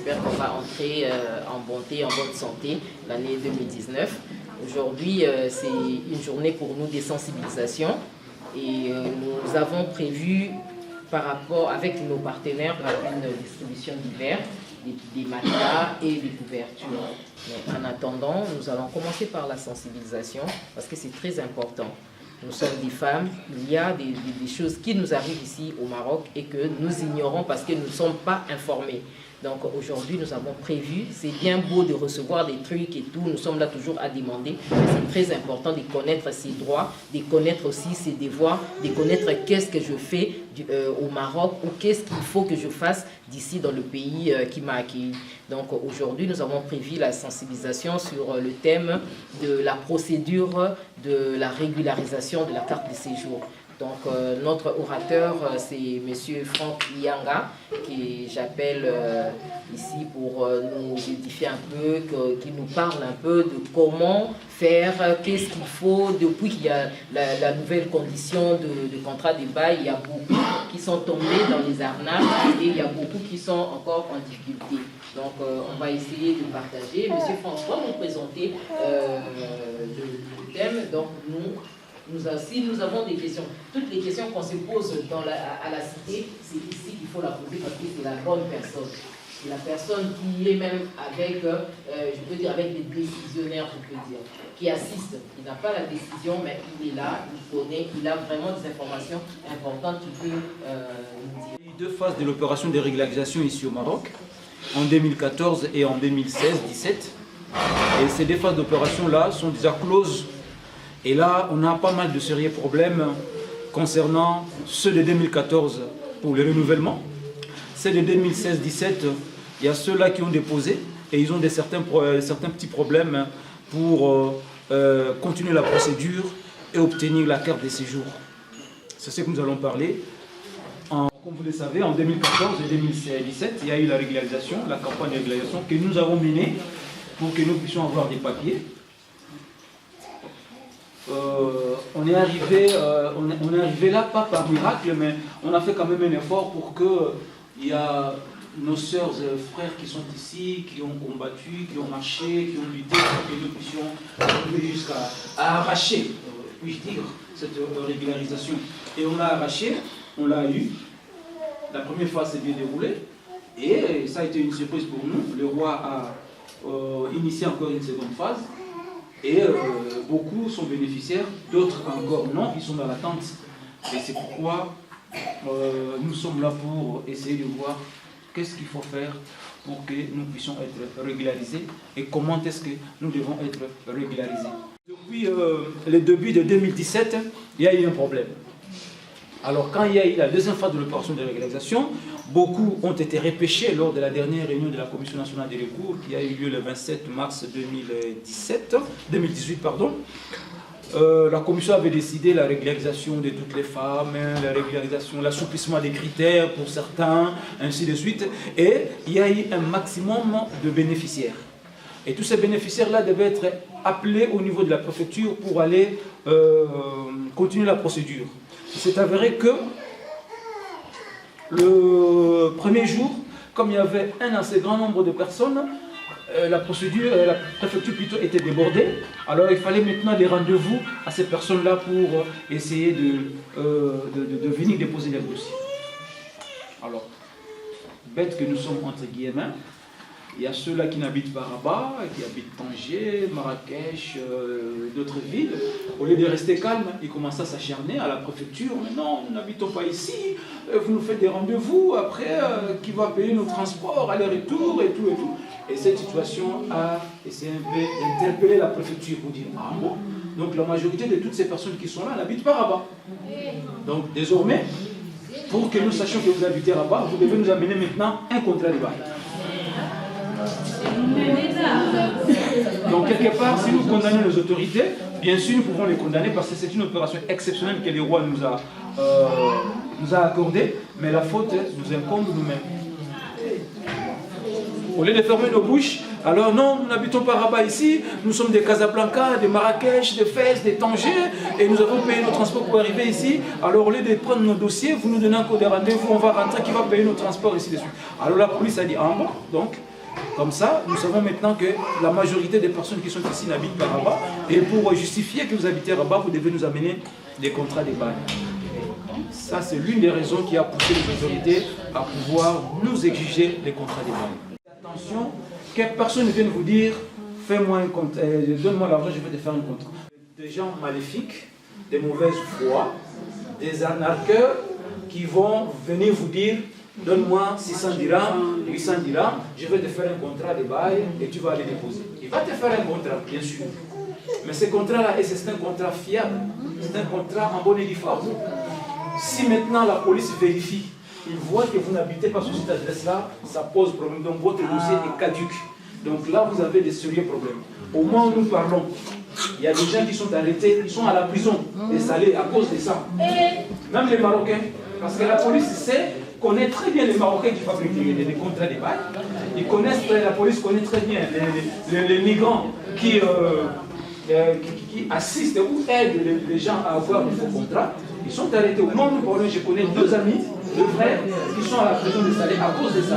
espère qu'on va entrer en bonté, en bonne santé l'année 2019. Aujourd'hui, c'est une journée pour nous des sensibilisations et nous avons prévu par rapport avec nos partenaires une distribution d'hiver, des matelas et des couvertures. Mais en attendant, nous allons commencer par la sensibilisation parce que c'est très important. Nous sommes des femmes, il y a des choses qui nous arrivent ici au Maroc et que nous ignorons parce que nous ne sommes pas informés. Donc aujourd'hui, nous avons prévu, c'est bien beau de recevoir des trucs et tout, nous sommes là toujours à demander, mais c'est très important de connaître ses droits, de connaître aussi ses devoirs, de connaître qu'est-ce que je fais au Maroc ou qu'est-ce qu'il faut que je fasse d'ici dans le pays qui m'a accueilli. Donc aujourd'hui, nous avons prévu la sensibilisation sur le thème de la procédure de la régularisation de la carte de séjour. Donc notre orateur, c'est M. Franck Yanga, qui j'appelle ici pour nous édifier un peu, qui nous parle un peu de comment faire, qu'est-ce qu'il faut. Depuis qu'il y a la nouvelle condition de contrat de bail, il y a beaucoup qui sont tombés dans les arnaques et il y a beaucoup qui sont encore en difficulté. Donc on va essayer de partager. M. François va nous présenter le thème. Donc si nous avons des questions, toutes les questions qu'on se pose à la cité, c'est ici qu'il faut la poser parce que c'est la bonne personne. C'est la personne qui est même avec, je peux dire, avec des décisionnaires, je peux dire, qui assiste. Il n'a pas la décision, mais il est là, il connaît, il a vraiment des informations importantes qu'il peut nous dire. Il y a eu deux phases de l'opération de régularisation ici au Maroc, en 2014 et en 2016-17. Et ces deux phases d'opération-là sont déjà closes. Et là, on a pas mal de sérieux problèmes concernant ceux de 2014 pour le renouvellement. Ceux de 2016-17, il y a ceux-là qui ont déposé et ils ont certains petits problèmes pour continuer la procédure et obtenir la carte de séjour. C'est ce que nous allons parler. Comme vous le savez, en 2014 et 2017, il y a eu la régularisation, la campagne de régularisation que nous avons menée pour que nous puissions avoir des papiers. On est arrivé là, pas par miracle, mais on a fait quand même un effort pour que il y a nos sœurs et frères qui sont ici, qui ont combattu, qui ont marché, qui ont lutté pour que nous puissions arriver jusqu'à arracher, puis-je dire, cette régularisation. Et on l'a arraché, on l'a eu. La première fois s'est bien déroulée et ça a été une surprise pour nous. Le roi a initié encore une seconde phase. Et beaucoup sont bénéficiaires, d'autres encore non, ils sont dans l'attente. Et c'est pourquoi nous sommes là pour essayer de voir qu'est-ce qu'il faut faire pour que nous puissions être régularisés et comment est-ce que nous devons être régularisés. Depuis le début de 2017, il y a eu un problème. Alors quand il y a eu la deuxième phase de l'opération de régularisation, beaucoup ont été repêchés lors de la dernière réunion de la Commission nationale des recours qui a eu lieu le 27 mars 2018. La Commission avait décidé la régularisation de toutes les femmes, la régularisation, l'assouplissement des critères pour certains, ainsi de suite. Et il y a eu un maximum de bénéficiaires. Et tous ces bénéficiaires-là devaient être appelés au niveau de la préfecture pour aller continuer la procédure. Il s'est avéré que le premier jour, comme il y avait un assez grand nombre de personnes, la préfecture plutôt était débordée. Alors il fallait maintenant des rendez-vous à ces personnes-là pour essayer de venir déposer leurs dossiers. Alors, bête que nous sommes entre guillemets, il y a ceux-là qui n'habitent pas Rabat, qui habitent Tanger, Marrakech, d'autres villes. Au lieu de rester calme, ils commencent à s'acharner à la préfecture. Mais non, nous n'habitons pas ici, vous nous faites des rendez-vous, après, qui va payer nos transports, aller-retour et tout et tout. Et cette situation a essayé un peu d'interpeller la préfecture pour dire ah bon. Donc la majorité de toutes ces personnes qui sont là n'habitent pas Rabat. Donc désormais, pour que nous sachions que vous habitez Rabat, vous devez nous amener maintenant un contrat de bail. Donc quelque part, si nous condamnons les autorités, bien sûr nous pouvons les condamner parce que c'est une opération exceptionnelle que le roi nous a accordée, mais la faute nous incombe nous-mêmes. Au lieu de fermer nos bouches, alors non, nous n'habitons pas Rabat ici, nous sommes des Casablanca, des Marrakech, des Fès, des Tanger, et nous avons payé nos transports pour arriver ici. Alors au lieu de prendre nos dossiers, vous nous donnez encore des rendez-vous, on va rentrer, qui va payer nos transports ici dessus. Alors la police a dit, ah bon, donc Comme ça, nous savons maintenant que la majorité des personnes qui sont ici n'habitent pas à Rabat. Et pour justifier que vous habitez à Rabat, vous devez nous amener des contrats de bail. Ça, c'est l'une des raisons qui a poussé les autorités à pouvoir nous exiger les contrats de bail. Attention, que personne ne vienne vous dire « fais-moi un contrat, donne-moi l'argent, je vais te faire un contrat ». Des gens maléfiques, des mauvaises foi, des arnaqueurs qui vont venir vous dire « donne-moi 600 dirhams, 800 dirhams, je vais te faire un contrat de bail et tu vas aller déposer ». Il va te faire un contrat, bien sûr. Mais ce contrat-là, c'est un contrat fiable, c'est un contrat en bonne et due forme. Si maintenant la police vérifie, ils voient que vous n'habitez pas sur cette adresse-là, ça pose problème. Donc votre dossier est caduc. Donc là, vous avez des sérieux problèmes. Au moment où nous parlons, il y a des gens qui sont arrêtés, ils sont à la prison, des salés à cause de ça. Même les Marocains, parce que la police connaît très bien les Marocains qui fabriquent les contrats de bail. La police connaît très bien les migrants qui assistent ou aident les gens à avoir de faux contrats. Ils sont arrêtés. Au moment où nous parlons, je connais 2 amis, 2 frères, qui sont à la prison des salés à cause de ça.